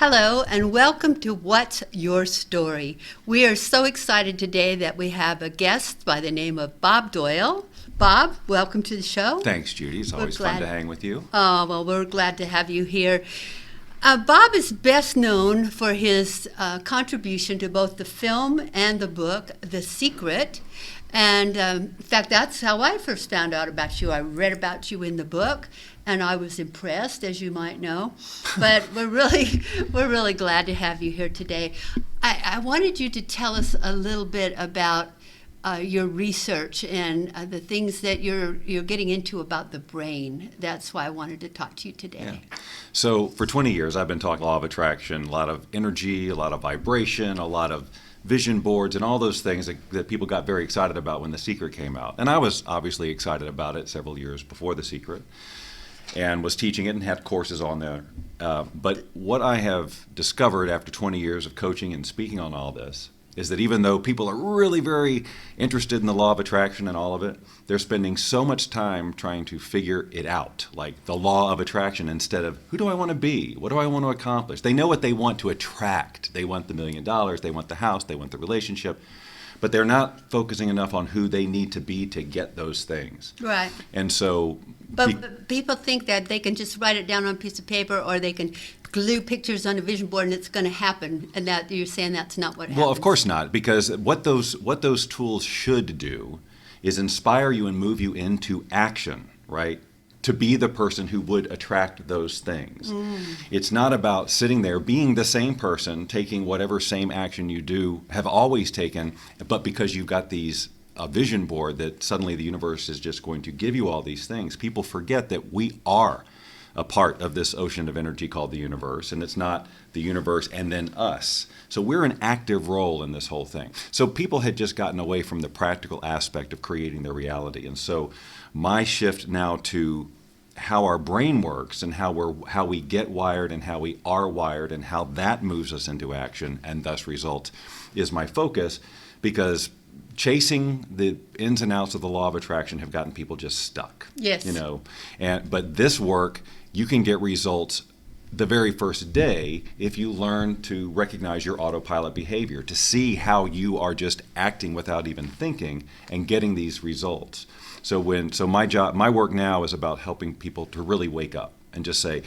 Hello, and welcome to What's Your Story? We are so excited today that we have a guest by the name of Bob Doyle. Bob, welcome to the show. Thanks, Judy. It's always fun to hang with you. Oh, well, we're glad to have you here. Bob is best known for his contribution to both the film and the book, The Secret. And in fact, that's how I first found out about you. I read about you in the book, and I was impressed, as you might know. But we're really glad to have you here today. I wanted you to tell us a little bit about your research and the things that you're getting into about the brain. That's why I wanted to talk to you today. Yeah. So for 20 years, I've been talking law of attraction, a lot of energy, a lot of vibration, a lot of vision boards, and all those things that people got very excited about when The Secret came out. And I was obviously excited about it several years before The Secret and was teaching it and had courses on there. But what I have discovered after 20 years of coaching and speaking on all this is that even though people are really very interested in the law of attraction and all of it, they're spending so much time trying to figure it out, like the law of attraction, instead of who do I want to be? What do I want to accomplish? They know what they want to attract. They want the $1 million, they want the house, they want the relationship, but they're not focusing enough on who they need to be to get those things. Right. And so... But people think that they can just write it down on a piece of paper, or they can glue pictures on a vision board and it's going to happen, and that you're saying that's not what happens. Well, of course not, because what those tools should do is inspire you and move you into action, right? To be the person who would attract those things. It's not about sitting there being the same person, taking whatever same action you do, have always taken, but because you've got a vision board that suddenly the universe is just going to give you all these things. People forget that we are a part of this ocean of energy called the universe, and it's not the universe and then us. So we're an active role in this whole thing. So people had just gotten away from the practical aspect of creating their reality. And so my shift now to how our brain works and how we get wired and how we are wired and how that moves us into action and thus results is my focus, because chasing the ins and outs of the law of attraction have gotten people just stuck. Yes. But this work, you can get results the very first day if you learn to recognize your autopilot behavior, to see how you are just acting without even thinking and getting these results. So my work now is about helping people to really wake up and just say,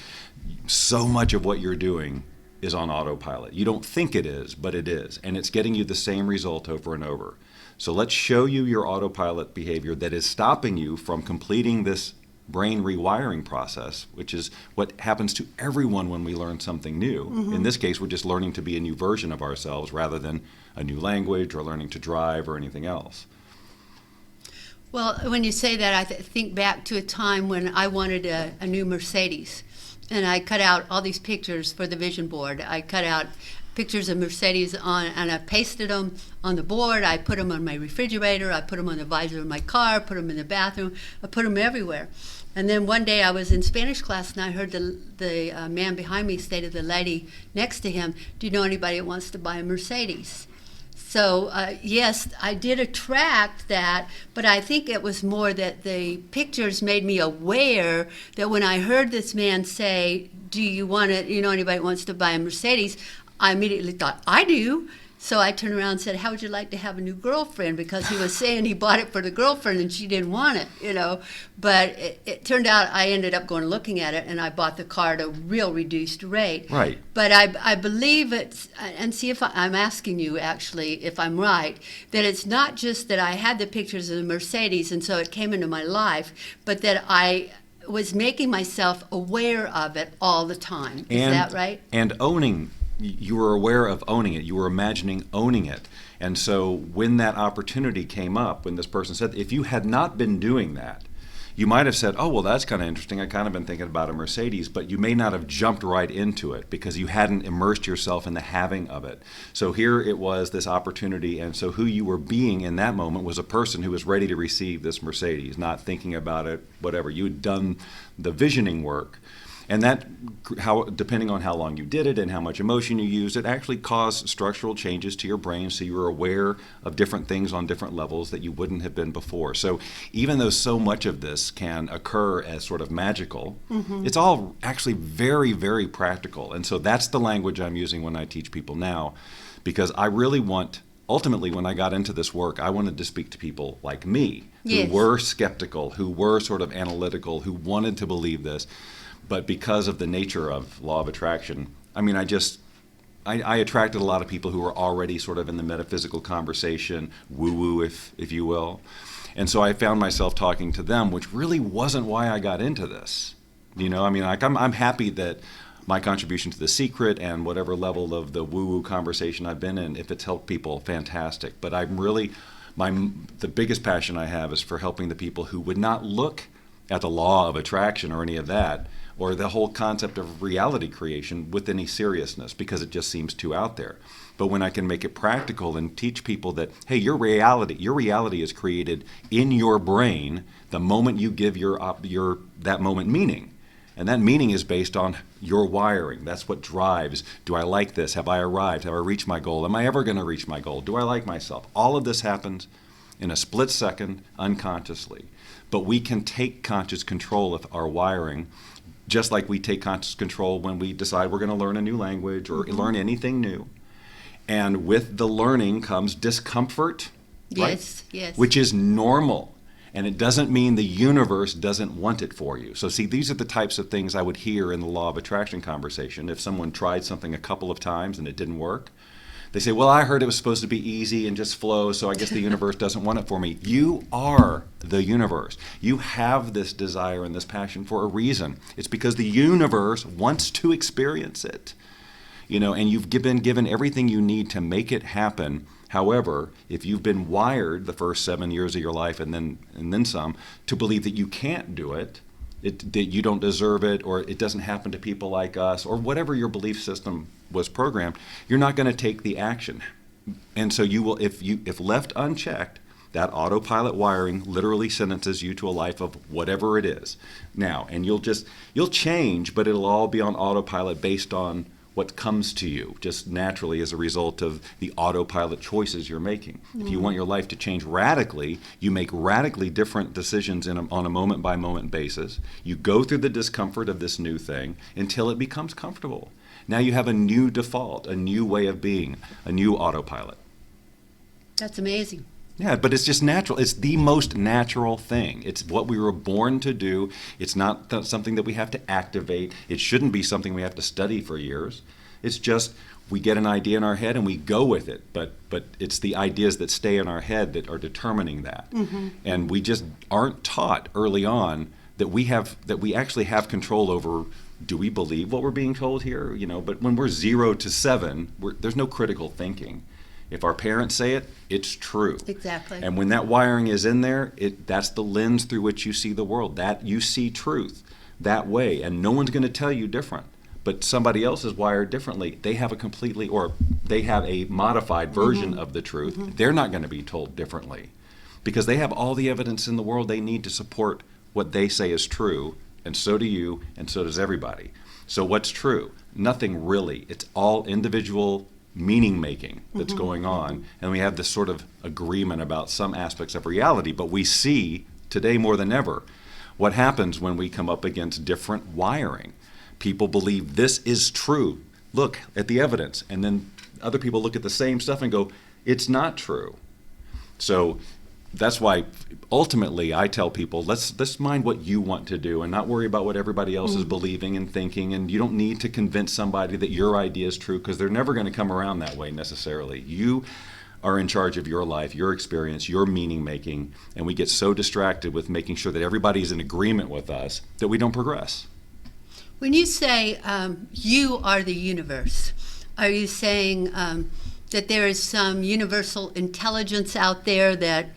so much of what you're doing is on autopilot. You don't think it is, but it is, and it's getting you the same result over and over. So let's show you your autopilot behavior that is stopping you from completing this brain rewiring process, which is what happens to everyone when we learn something new. In this case, we're just learning to be a new version of ourselves rather than a new language or learning to drive or anything else. Well, when you say that, I think back to a time when I wanted a new Mercedes, and I cut out all these pictures for the vision board. I cut out pictures of Mercedes and I pasted them on the board. I put them on my refrigerator. I put them on the visor of my car, put them in the bathroom. I put them everywhere. And then one day I was in Spanish class and I heard the man behind me say to the lady next to him, "Do you know anybody that wants to buy a Mercedes?" So yes, I did attract that, but I think it was more that the pictures made me aware that when I heard this man say, "Do you know anybody that wants to buy a Mercedes?" I immediately thought, I do. So I turned around and said, "How would you like to have a new girlfriend?" Because he was saying he bought it for the girlfriend and she didn't want it, But it turned out I ended up going looking at it, and I bought the car at a real reduced rate. Right. But I believe it's, and see if I'm asking you actually if I'm right, that it's not just that I had the pictures of the Mercedes and so it came into my life, but that I was making myself aware of it all the time. Is that right? And you were aware of owning it. You were imagining owning it. And so when that opportunity came up, when this person said, if you had not been doing that, you might have said, oh, well, that's kind of interesting. I kind of been thinking about a Mercedes, but you may not have jumped right into it because you hadn't immersed yourself in the having of it. So here it was, this opportunity, and so who you were being in that moment was a person who was ready to receive this Mercedes, not thinking about it, whatever. You had done the visioning work. And that, depending on how long you did it and how much emotion you used, it actually caused structural changes to your brain, so you were aware of different things on different levels that you wouldn't have been before. So even though so much of this can occur as sort of magical, it's all actually very, very practical. And so that's the language I'm using when I teach people now, because I really want, ultimately, when I got into this work, I wanted to speak to people like me, who were skeptical, who were sort of analytical, who wanted to believe this. But because of the nature of law of attraction, I mean, I attracted a lot of people who were already sort of in the metaphysical conversation, woo-woo, if you will. And so I found myself talking to them, which really wasn't why I got into this. You know, I mean, like I'm happy that my contribution to The Secret and whatever level of the woo-woo conversation I've been in, if it's helped people, fantastic. But I'm really, the biggest passion I have is for helping the people who would not look at the law of attraction or any of that, or the whole concept of reality creation with any seriousness, because it just seems too out there. But when I can make it practical and teach people that, hey, your reality is created in your brain the moment you give your that moment meaning. And that meaning is based on your wiring. That's what drives. Do I like this? Have I arrived? Have I reached my goal? Am I ever going to reach my goal? Do I like myself? All of this happens in a split second, unconsciously. But we can take conscious control of our wiring, just like we take conscious control when we decide we're going to learn a new language or learn anything new. And with the learning comes discomfort, right? Yes. Which is normal. And it doesn't mean the universe doesn't want it for you. So see, these are the types of things I would hear in the law of attraction conversation. If someone tried something a couple of times and it didn't work, they say, well, I heard it was supposed to be easy and just flow, so I guess the universe doesn't want it for me. You are the universe. You have this desire and this passion for a reason. It's because the universe wants to experience it. You know, and you've been given everything you need to make it happen. However, if you've been wired the first 7 years of your life and then some to believe that you can't do it, that you don't deserve it, or it doesn't happen to people like us, or whatever your belief system was programmed, you're not going to take the action. And so you will, if left unchecked, that autopilot wiring literally sentences you to a life of whatever it is. Now, and you'll change, but it'll all be on autopilot based on what comes to you just naturally as a result of the autopilot choices you're making. If you want your life to change radically, you make radically different decisions on a moment-by-moment basis. You go through the discomfort of this new thing until it becomes comfortable. Now you have a new default, a new way of being, a new autopilot. That's amazing. Yeah, but it's just natural. It's the most natural thing. It's what we were born to do. It's not something that we have to activate. It shouldn't be something we have to study for years. It's just we get an idea in our head and we go with it. But it's the ideas that stay in our head that are determining that. And we just aren't taught early on that we actually have control over. Do we believe what we're being told here? You know, but when we're 0 to 7, there's no critical thinking. If our parents say it, it's true. Exactly. And when that wiring is in there, that's the lens through which you see the world. That you see truth that way, and no one's going to tell you different. But somebody else is wired differently. They have a modified version of the truth. They're not going to be told differently because they have all the evidence in the world they need to support what they say is true, and so do you, and so does everybody. So what's true? Nothing really. It's all individual meaning making that's going on, and we have this sort of agreement about some aspects of reality, but we see today more than ever what happens when we come up against different wiring. People believe this is true. Look at the evidence. And then other people look at the same stuff and go, it's not true. So that's why ultimately I tell people, let's mind what you want to do and not worry about what everybody else is believing and thinking. And you don't need to convince somebody that your idea is true, because they're never going to come around that way necessarily. You are in charge of your life, your experience, your meaning making, and we get so distracted with making sure that everybody's in agreement with us that we don't progress. When you say you are the universe, are you saying that there is some universal intelligence out there that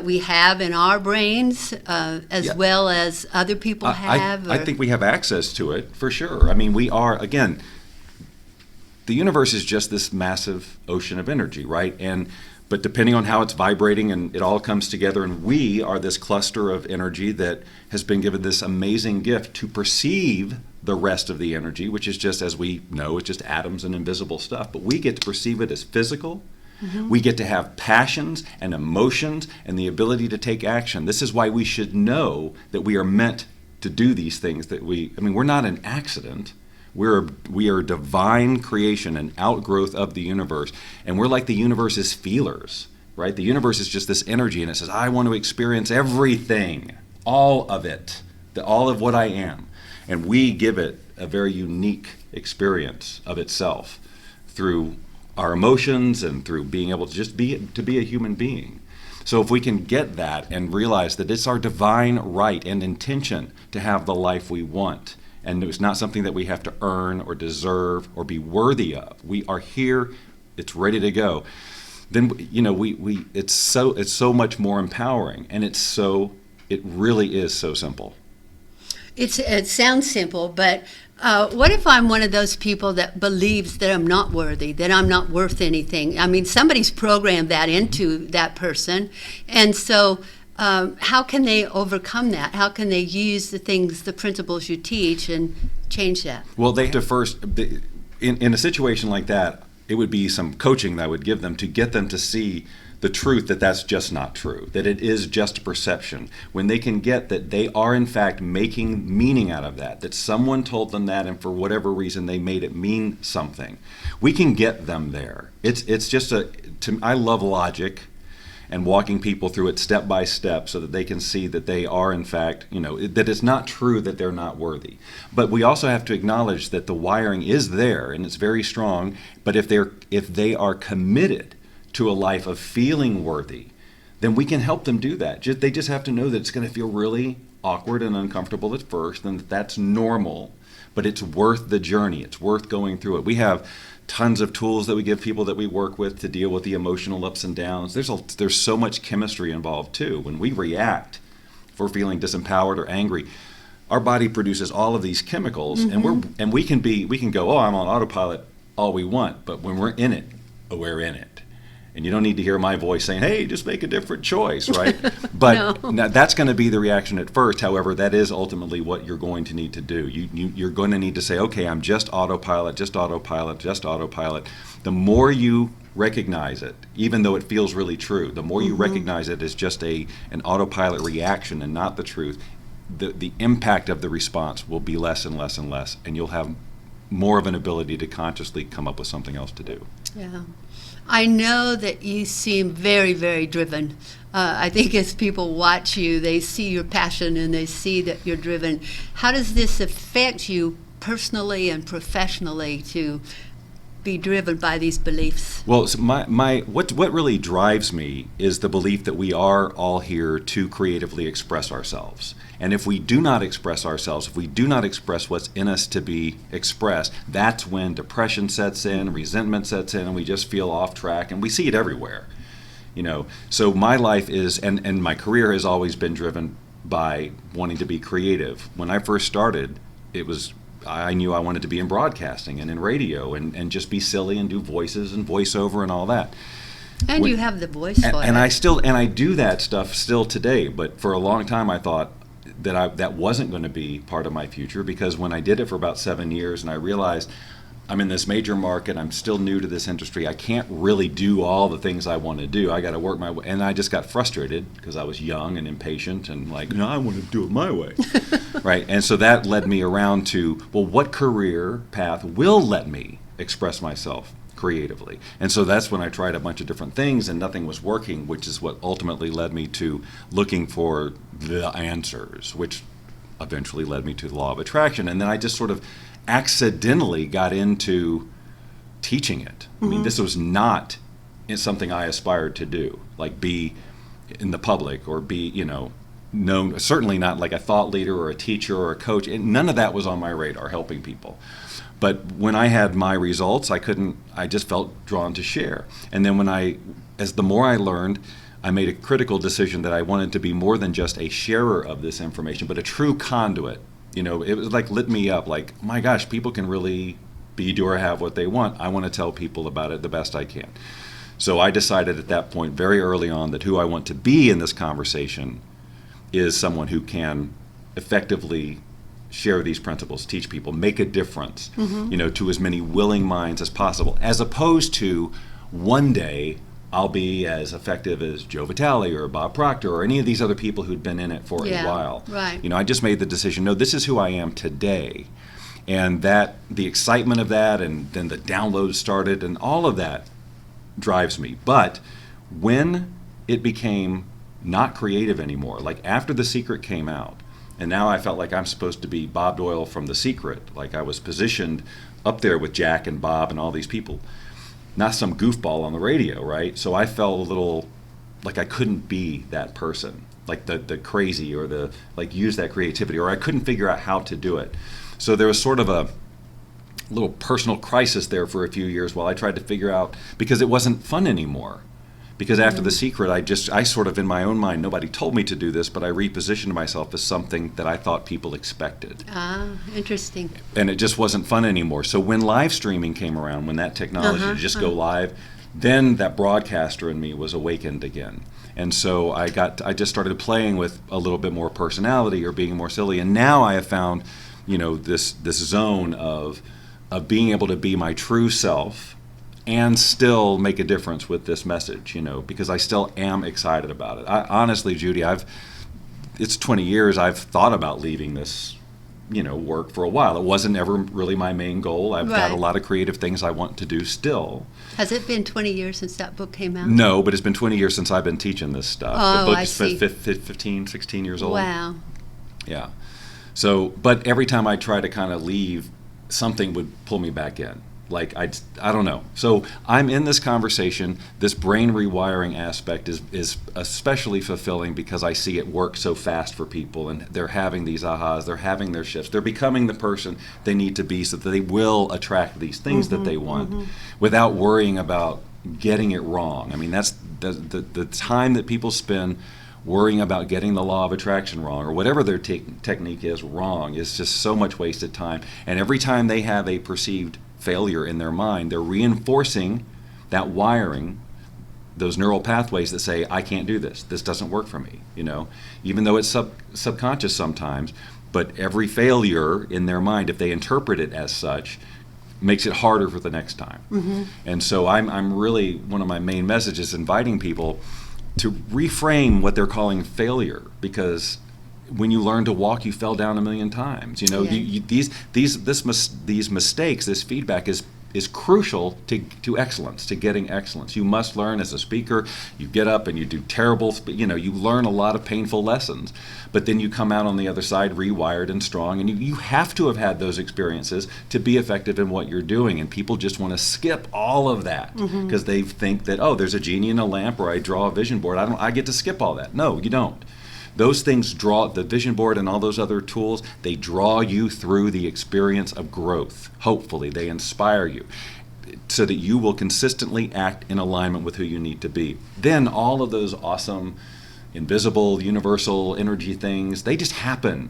we have in our brains as well as other people have? I think we have access to it, for sure. I mean, we are, again, the universe is just this massive ocean of energy, right? But depending on how it's vibrating and it all comes together, and we are this cluster of energy that has been given this amazing gift to perceive the rest of the energy, which is just, as we know, it's just atoms and invisible stuff. But we get to perceive it as physical. We get to have passions and emotions and the ability to take action. This is why we should know that we are meant to do these things. We're not an accident. We are divine creation, an outgrowth of the universe. And we're like the universe's feelers, right? The universe is just this energy, and it says, I want to experience everything, all of it, all of what I am. And we give it a very unique experience of itself through our emotions and through being able to just be a human being. So if we can get that and realize that it's our divine right and intention to have the life we want, and it's not something that we have to earn or deserve or be worthy of. We are here, it's ready to go. Then it's so much more empowering, and it really is so simple. It sounds simple, but what if I'm one of those people that believes that I'm not worthy, that I'm not worth anything? I mean, somebody's programmed that into that person. And so how can they overcome that? How can they use the principles you teach and change that? Well, they have to first, in a situation like that, it would be some coaching that I would give them to get them to see the truth that that's just not true, that it is just a perception. When they can get that they are in fact making meaning out of that someone told them that, and for whatever reason they made it mean something, we can get them there. It's just I love logic and walking people through it step by step so that they can see that they are in fact, that it's not true that they're not worthy. But we also have to acknowledge that the wiring is there and it's very strong, but if they are committed to a life of feeling worthy, then we can help them do that. They just have to know that it's going to feel really awkward and uncomfortable at first, and that's normal, but it's worth the journey. It's worth going through it. We have tons of tools that we give people that we work with to deal with the emotional ups and downs. There's so much chemistry involved too. When we react, if we're feeling disempowered or angry, our body produces all of these chemicals, and we can go, oh, I'm on autopilot all we want, but when we're in it, we're in it. And you don't need to hear my voice saying, hey, just make a different choice, right? But now that's going to be the reaction at first. However, that is ultimately what you're going to need to do. You're going to need to say, okay, I'm just autopilot, just autopilot, just autopilot. The more you recognize it, even though it feels really true, the more you recognize it as just an autopilot reaction and not the truth, the impact of the response will be less and less and less, and you'll have more of an ability to consciously come up with something else to do. Yeah. I know that you seem very, very driven. I think as people watch you, they see your passion and they see that you're driven. How does this affect you personally and professionally to be driven by these beliefs? Well, so what really drives me is the belief that we are all here to creatively express ourselves. And if we do not express ourselves, if we do not express what's in us to be expressed, that's when depression sets in, resentment sets in, and we just feel off track, and we see it everywhere. So my life is, and my career has always been driven by wanting to be creative. When I first started, I knew I wanted to be in broadcasting and in radio and just be silly and do voices and voiceover and all that. And you have the voice for it. And I do that stuff still today, but for a long time I thought that wasn't going to be part of my future, because when I did it for about 7 years and I realized I'm in this major market, I'm still new to this industry, I can't really do all the things I want to do. I got to work my way, and I just got frustrated because I was young and impatient and like, no, I want to do it my way. Right? And so that led me around to, well, what career path will let me express myself creatively? And so that's when I tried a bunch of different things and nothing was working, which is what ultimately led me to looking for the answers, which eventually led me to the law of attraction. And then I just sort of accidentally got into teaching it. I mean, this was not something I aspired to do, like be in the public or be, known, certainly not like a thought leader or a teacher or a coach. And none of that was on my radar, helping people. But when I had my results, I just felt drawn to share. And then the more I learned, I made a critical decision that I wanted to be more than just a sharer of this information, but a true conduit. It was like lit me up, like, my gosh, people can really be, do, or have what they want. I want to tell people about it the best I can. So I decided at that point very early on that who I want to be in this conversation is someone who can effectively share these principles, teach people, make a difference, to as many willing minds as possible, as opposed to one day I'll be as effective as Joe Vitale or Bob Proctor or any of these other people who'd been in it for a while. Right. I just made the decision, no, this is who I am today. And that the excitement of that, and then the downloads started, and all of that drives me. But when it became not creative anymore, like after The Secret came out, and now I felt like I'm supposed to be Bob Doyle from The Secret, like I was positioned up there with Jack and Bob and all these people, not some goofball on the radio, right? So I felt a little like I couldn't be that person, like the crazy or the like use that creativity, or I couldn't figure out how to do it. So there was sort of a little personal crisis there for a few years while I tried to figure out, because it wasn't fun anymore. Because after The Secret, I sort of in my own mind, nobody told me to do this, but I repositioned myself as something that I thought people expected. Ah, interesting. And it just wasn't fun anymore. So when live streaming came around, when that technology to just go live, then that broadcaster in me was awakened again. And so I just started playing with a little bit more personality or being more silly. And now I have found, this zone of being able to be my true self and still make a difference with this message, because I still am excited about it. Honestly, Judy, it's 20 years I've thought about leaving this, work for a while. It wasn't ever really my main goal. I've got a lot of creative things I want to do still. Has it been 20 years since that book came out? No, but it's been 20 years since I've been teaching this stuff. Oh, the book I is see. 15, 16 years old. Wow. Yeah. So, but every time I try to kind of leave, something would pull me back in. Like, I don't know. So I'm in this conversation. This brain rewiring aspect is especially fulfilling because I see it work so fast for people, and they're having these ahas, they're having their shifts, they're becoming the person they need to be so that they will attract these things that they want without worrying about getting it wrong. I mean, that's the time that people spend worrying about getting the law of attraction wrong, or whatever their technique is wrong, is just so much wasted time. And every time they have a perceived failure in their mind, they're reinforcing that wiring, those neural pathways that say, I can't do this, this doesn't work for me, even though it's subconscious sometimes. But every failure in their mind, if they interpret it as such, makes it harder for the next time. And so I'm really, one of my main messages, inviting people to reframe what they're calling failure, because when you learn to walk, you fell down a million times. These mistakes, this feedback is crucial to excellence, to getting excellence. You must learn as a speaker. You get up and you do terrible, you learn a lot of painful lessons, but then you come out on the other side rewired and strong, and you have to have had those experiences to be effective in what you're doing. And people just want to skip all of that because they think that, oh, there's a genie in a lamp, or I draw a vision board, I get to skip all that. No, you don't. Those things draw, the vision board and all those other tools, they draw you through the experience of growth. Hopefully, they inspire you so that you will consistently act in alignment with who you need to be. Then all of those awesome, invisible, universal energy things, they just happen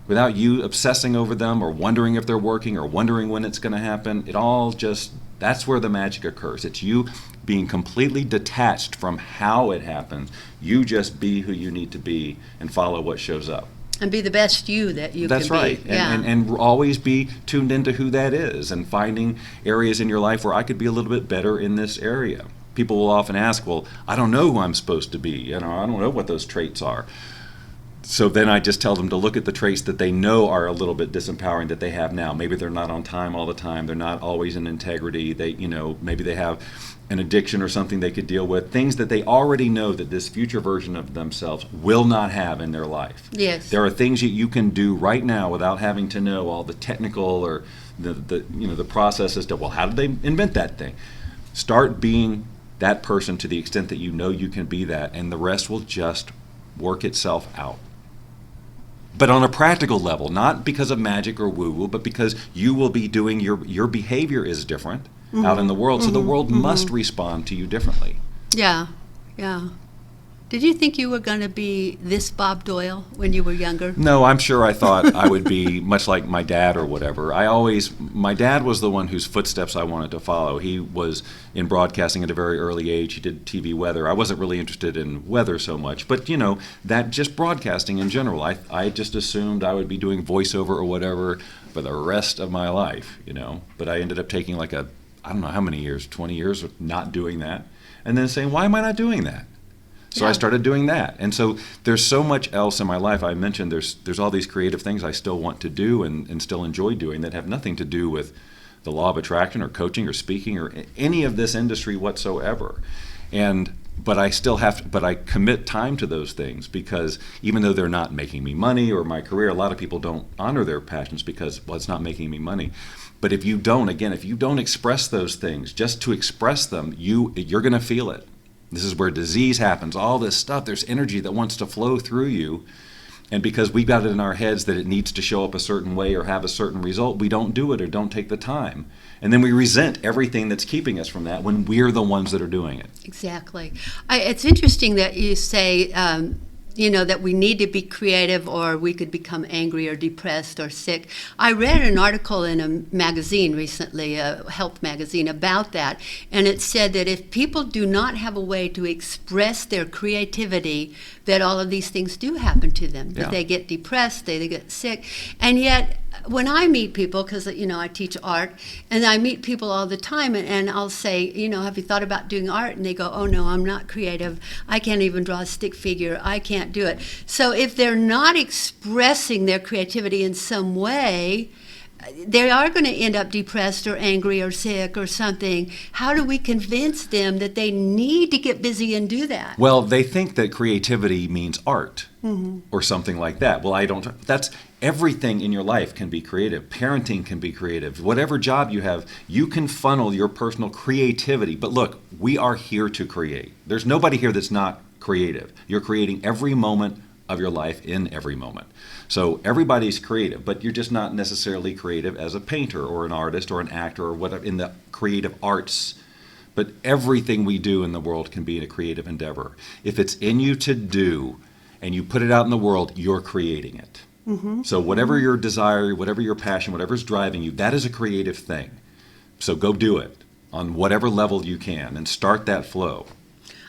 without you obsessing over them or wondering if they're working or wondering when it's going to happen. It all just, that's where the magic occurs. It's you being completely detached from how it happens. You just be who you need to be and follow what shows up. And be the best you that you That's can right. be. And always be tuned into who that is, and finding areas in your life where I could be a little bit better in this area. People will often ask, well, I don't know who I'm supposed to be. I don't know what those traits are. So then I just tell them to look at the traits that they know are a little bit disempowering that they have now. Maybe they're not on time all the time. They're not always in integrity. Maybe they have an addiction or something they could deal with. Things that they already know that this future version of themselves will not have in their life. Yes. There are things that you can do right now without having to know all the technical or the processes to, well, how did they invent that thing? Start being that person to the extent that you know you can be that, and the rest will just work itself out. But on a practical level, not because of magic or woo-woo, but because you will be doing, your behavior is different out in the world, so the world must respond to you differently. Yeah. Did you think you were going to be this Bob Doyle when you were younger? No, I'm sure I thought I would be much like my dad or whatever. My dad was the one whose footsteps I wanted to follow. He was in broadcasting at a very early age. He did TV weather. I wasn't really interested in weather so much, but that just broadcasting in general. I just assumed I would be doing voiceover or whatever for the rest of my life, But I ended up taking I don't know how many years, 20 years of not doing that, and then saying, why am I not doing that? So I started doing that. And so there's so much else in my life. I mentioned there's all these creative things I still want to do and still enjoy doing that have nothing to do with the law of attraction or coaching or speaking or any of this industry whatsoever. But I commit time to those things because even though they're not making me money or my career, a lot of people don't honor their passions because, well, it's not making me money. But if you don't express those things, just to express them, you're going to feel it. This is where disease happens, all this stuff. There's energy that wants to flow through you. And because we've got it in our heads that it needs to show up a certain way or have a certain result, we don't do it or don't take the time. And then we resent everything that's keeping us from that when we're the ones that are doing it. Exactly. It's interesting that you say, that we need to be creative or we could become angry or depressed or sick. I read an article in a magazine recently, a health magazine, about that, and it said that if people do not have a way to express their creativity, that all of these things do happen to them, that they get depressed, they get sick. And yet, when I meet people, because I teach art, and I meet people all the time, and I'll say, have you thought about doing art? And they go, oh no, I'm not creative. I can't even draw a stick figure. I can't do it. So if they're not expressing their creativity in some way, they are going to end up depressed or angry or sick or something. How do we convince them that they need to get busy and do that? Well, they think that creativity means art or something like that. Well, I don't. That's everything in your life can be creative. Parenting can be creative. Whatever job you have, you can funnel your personal creativity. But look, we are here to create. There's nobody here that's not creative. You're creating every moment of your life in every moment. So everybody's creative, but you're just not necessarily creative as a painter or an artist or an actor or whatever in the creative arts. But everything we do in the world can be a creative endeavor. If it's in you to do and you put it out in the world, you're creating it. So whatever your desire, whatever your passion, whatever's driving you, that is a creative thing. So go do it on whatever level you can and start that flow.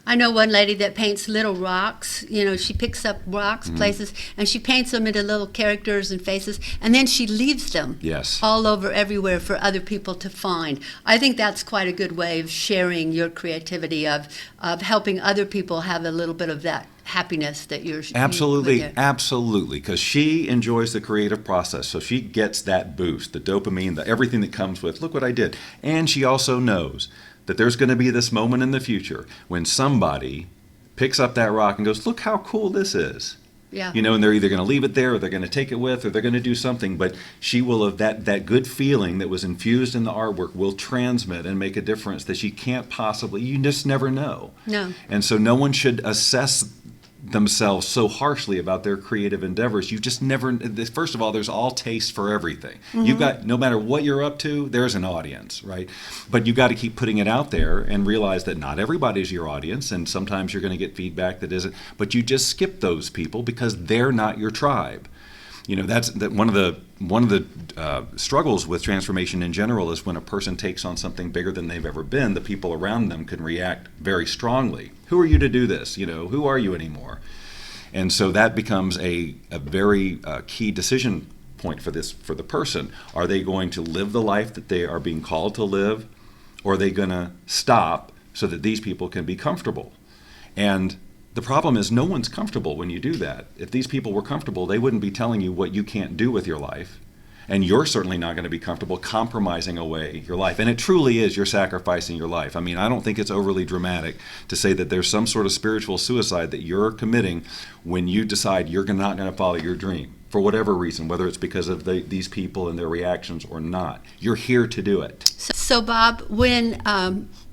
I know one lady that paints little rocks. She picks up rocks, places, and she paints them into little characters and faces, and then she leaves them all over everywhere for other people to find. I think that's quite a good way of sharing your creativity, of helping other people have a little bit of that happiness that you're absolutely, because she enjoys the creative process, so she gets that boost, the dopamine, everything that comes with, look what I did. And she also knows that there's going to be this moment in the future when somebody picks up that rock and goes, look how cool this is. Yeah. And they're either going to leave it there or they're going to take it with or they're going to do something, but she will have that good feeling that was infused in the artwork will transmit and make a difference that she can't possibly, you just never know. No. And so no one should assess themselves so harshly about their creative endeavors. You just never, first of all, there's all taste for everything. You've got, no matter what you're up to, there's an audience, right? But you got to keep putting it out there and realize that not everybody's your audience, and sometimes you're going to get feedback that isn't, but you just skip those people because they're not your tribe. That's one of the struggles with transformation in general is when a person takes on something bigger than they've ever been, the people around them can react very strongly. Who are you to do this? Who are you anymore? And so that becomes a very key decision point for the person. Are they going to live the life that they are being called to live, or are they going to stop so that these people can be comfortable? And the problem is no one's comfortable when you do that. If these people were comfortable, they wouldn't be telling you what you can't do with your life. And you're certainly not going to be comfortable compromising away your life. And it truly is, you're sacrificing your life. I mean, I don't think it's overly dramatic to say that there's some sort of spiritual suicide that you're committing when you decide you're not going to follow your dream for whatever reason, whether it's because of these people and their reactions or not. You're here to do it. So Bob, when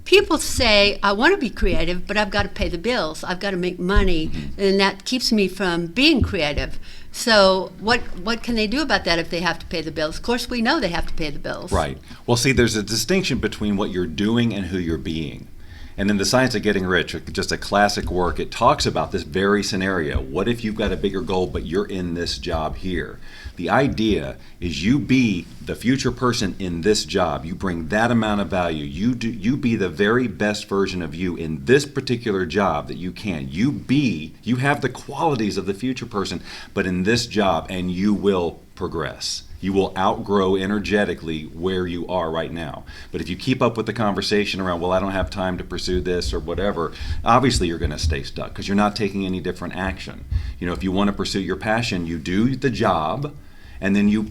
people say, I want to be creative, but I've got to pay the bills, I've got to make money, and that keeps me from being creative. So what can they do about that if they have to pay the bills? Of course, we know they have to pay the bills. Right. Well, see, there's a distinction between what you're doing and who you're being. And in The Science of Getting Rich, just a classic work, it talks about this very scenario. What if you've got a bigger goal, but you're in this job here? The idea is you be the future person in this job. You bring that amount of value. You be the very best version of you in this particular job that you can. You have the qualities of the future person, but in this job, and you will progress. You will outgrow energetically where you are right now. But if you keep up with the conversation around, well, I don't have time to pursue this or whatever, obviously you're going to stay stuck because you're not taking any different action. If you want to pursue your passion, you do the job, and then you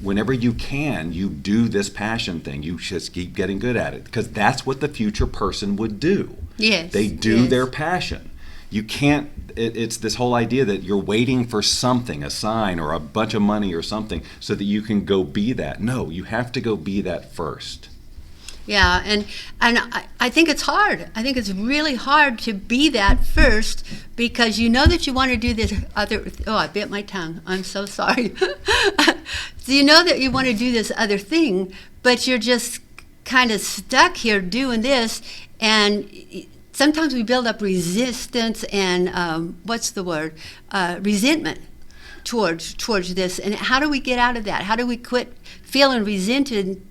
whenever you can, you do this passion thing. You just keep getting good at it because that's what the future person would do. Yes. They do yes. their passion. You can't, it's this whole idea that you're waiting for something, a sign or a bunch of money or something, so that you can go be that. No, you have to go be that first. Yeah, and I think it's hard. I think it's really hard to be that first because you know that you want to do this other, oh, I bit my tongue. I'm so sorry. So you know that you want to do this other thing, but you're just kind of stuck here doing this, and sometimes we build up resistance and resentment towards this. And how do we get out of that? How do we quit feeling resentment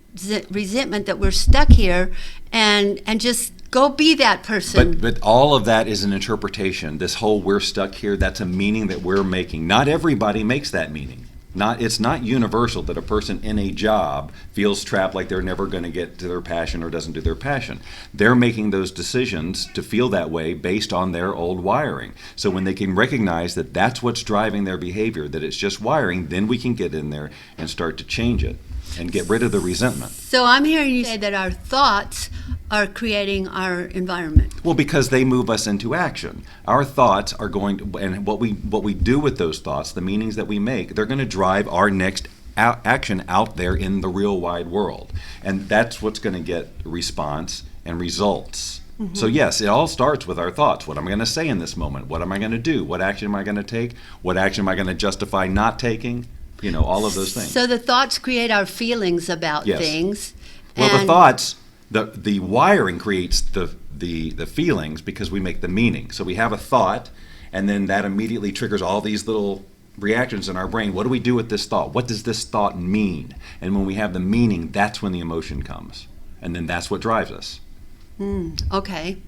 that we're stuck here and just go be that person? But all of that is an interpretation. This whole "we're stuck here," that's a meaning that we're making. Not everybody makes that meaning. It's not universal that a person in a job feels trapped, like they're never going to get to their passion or doesn't do their passion. They're making those decisions to feel that way based on their old wiring. So when they can recognize that that's what's driving their behavior, that it's just wiring, then we can get in there and start to change it and get rid of the resentment. So I'm hearing you say that our thoughts are creating our environment. Well, because they move us into action. Our thoughts are going to, and what we do with those thoughts, the meanings that we make, they're going to drive our next action out there in the real wide world. And that's what's going to get response and results. Mm-hmm. So yes, it all starts with our thoughts. What am I going to say in this moment? What am I going to do? What action am I going to take? What action am I going to justify not taking? All of those things. So the thoughts create our feelings about yes. things. Well, the thoughts, the wiring creates the feelings because we make the meaning. So we have a thought, and then that immediately triggers all these little reactions in our brain. What do we do with this thought? What does this thought mean? And when we have the meaning, that's when the emotion comes. And then that's what drives us. Okay.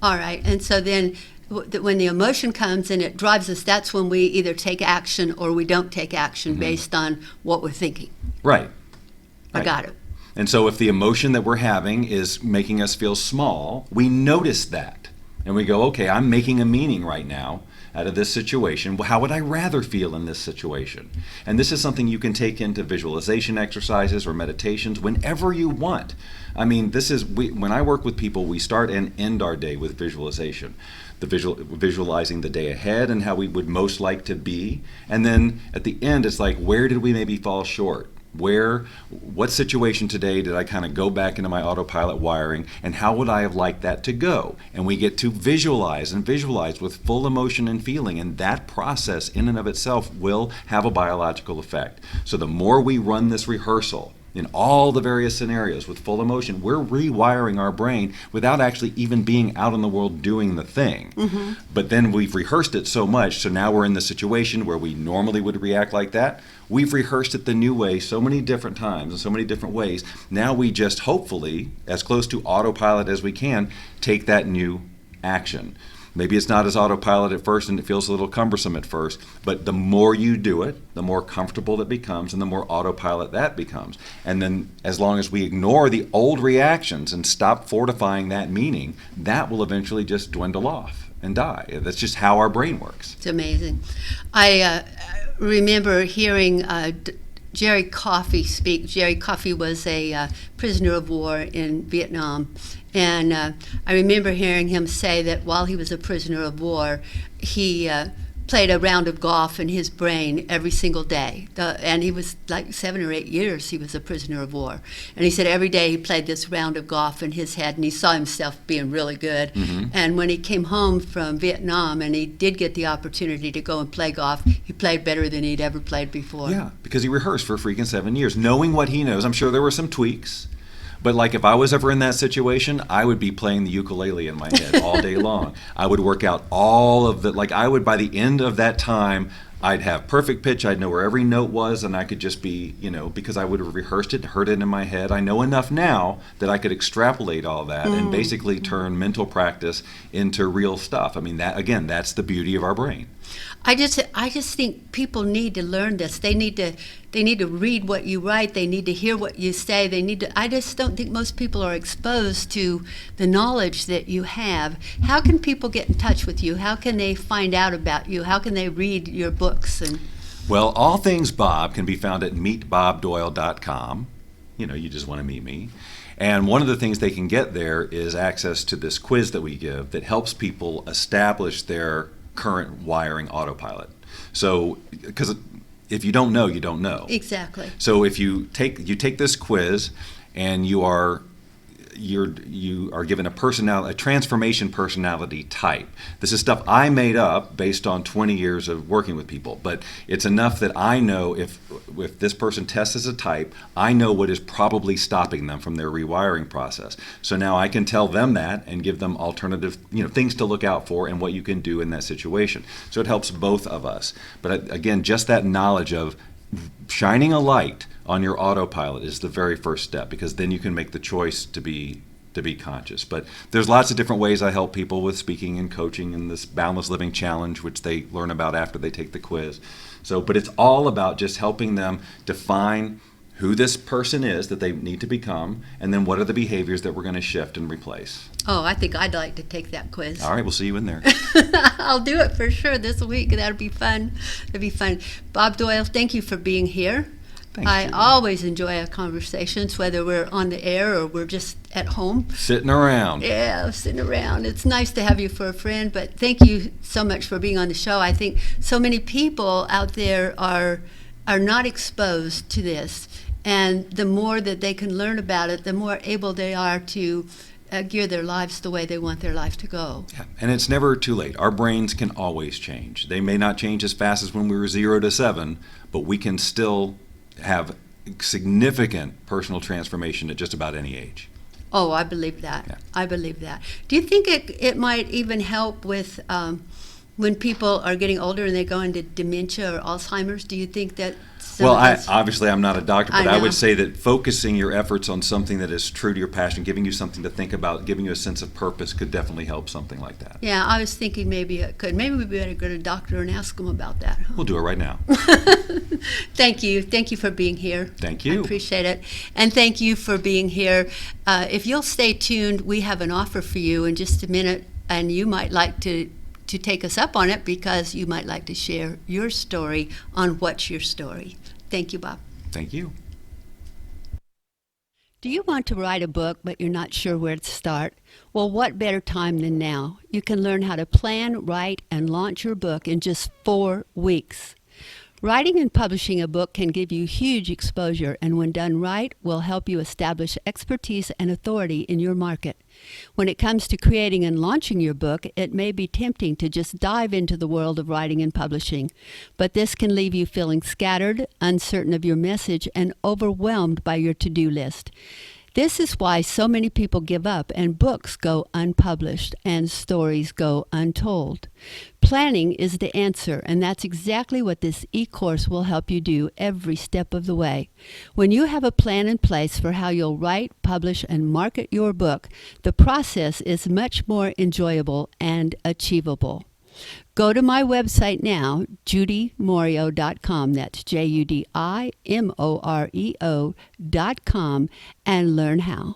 All right. And so then when the emotion comes and it drives us, that's when we either take action or we don't take action based on what we're thinking. Right. I got it. And so if the emotion that we're having is making us feel small, we notice that. And we go, okay, I'm making a meaning right now out of this situation. Well, how would I rather feel in this situation? And this is something you can take into visualization exercises or meditations whenever you want. I mean, when I work with people, we start and end our day with visualization. Visualizing the day ahead and how we would most like to be. And then at the end, it's like, where did we maybe fall short? What situation today did I kind of go back into my autopilot wiring, and how would I have liked that to go? And we get to visualize with full emotion and feeling, and that process in and of itself will have a biological effect. So the more we run this rehearsal in all the various scenarios with full emotion, we're rewiring our brain without actually even being out in the world doing the thing. Mm-hmm. But then we've rehearsed it so much, so now we're in the situation where we normally would react like that. We've rehearsed it the new way so many different times in so many different ways. Now we just hopefully, as close to autopilot as we can, take that new action. Maybe it's not as autopilot at first and it feels a little cumbersome at first, but the more you do it, the more comfortable it becomes and the more autopilot that becomes. And then as long as we ignore the old reactions and stop fortifying that meaning, that will eventually just dwindle off and die. That's just how our brain works. It's amazing. I remember hearing Jerry Coffey speak. Jerry Coffey was a prisoner of war in Vietnam. And I remember hearing him say that while he was a prisoner of war, he played a round of golf in his brain every single day. And he was like 7 or 8 years he was a prisoner of war. And he said every day he played this round of golf in his head, and he saw himself being really good. Mm-hmm. And when he came home from Vietnam and he did get the opportunity to go and play golf, he played better than he'd ever played before. Yeah, because he rehearsed for freaking 7 years, knowing what he knows. I'm sure there were some tweaks. But like if I was ever in that situation, I would be playing the ukulele in my head all day long. I would work out all of the, like I would, by the end of that time, I'd have perfect pitch. I'd know where every note was, and I could just be, because I would have rehearsed it, heard it in my head. I know enough now that I could extrapolate all that and basically turn mental practice into real stuff. I mean, that again, that's the beauty of our brain. I just think people need to learn this. They need to read what you write. They need to hear what you say. I just don't think most people are exposed to the knowledge that you have. How can people get in touch with you? How can they find out about you? How can they read your books? Well, all things Bob can be found at meetbobdoyle.com. You just want to meet me. And one of the things they can get there is access to this quiz that we give that helps people establish their current wiring autopilot. So, because if you don't know, you don't know. Exactly. So if you take this quiz, and you are given a transformation personality type. This is stuff I made up based on 20 years of working with people, but it's enough that I know if this person tests as a type, I know what is probably stopping them from their rewiring process. So now I can tell them that and give them alternative, things to look out for and what you can do in that situation. So it helps both of us. But again, just that knowledge of shining a light on your autopilot is the very first step, because then you can make the choice to be conscious. But there's lots of different ways I help people with speaking and coaching and this Boundless Living Challenge, which they learn about after they take the quiz. But it's all about just helping them define who this person is that they need to become, and then what are the behaviors that we're going to shift and replace. Oh, I think I'd like to take that quiz. All right, we'll see you in there. I'll do it for sure this week. That'll be fun. That'd be fun. Bob Doyle, thank you for being here. I always enjoy our conversations, whether we're on the air or we're just at home. Sitting around. Yeah, sitting around. It's nice to have you for a friend, but thank you so much for being on the show. I think so many people out there are not exposed to this, and the more that they can learn about it, the more able they are to gear their lives the way they want their life to go. Yeah. And it's never too late. Our brains can always change. They may not change as fast as when we were 0 to 7, but we can still have significant personal transformation at just about any age. Oh, I believe that. Yeah. I believe that. Do you think it might even help with when people are getting older and they go into dementia or Alzheimer's? Do you think that? Well, obviously I'm not a doctor, but I know. would say that focusing your efforts on something that is true to your passion, giving you something to think about, giving you a sense of purpose could definitely help something like that. Yeah, I was thinking maybe it could. Maybe we better go to a doctor and ask them about that. Huh? We'll do it right now. Thank you. Thank you for being here. Thank you. I appreciate it. And thank you for being here. If you'll stay tuned, we have an offer for you in just a minute, and you might like to take us up on it, because you might like to share your story on What's Your Story. Thank you, Bob. Thank you. Do you want to write a book, but you're not sure where to start? Well, what better time than now? You can learn how to plan, write, and launch your book in just 4 weeks. Writing and publishing a book can give you huge exposure, and when done right, will help you establish expertise and authority in your market. When it comes to creating and launching your book, it may be tempting to just dive into the world of writing and publishing, but this can leave you feeling scattered, uncertain of your message, and overwhelmed by your to-do list. This is why so many people give up and books go unpublished and stories go untold. Planning is the answer, and that's exactly what this e-course will help you do every step of the way. When you have a plan in place for how you'll write, publish, and market your book, the process is much more enjoyable and achievable. Go to my website now, JudyMoreo.com. That's JUDIMOREO.com, and learn how.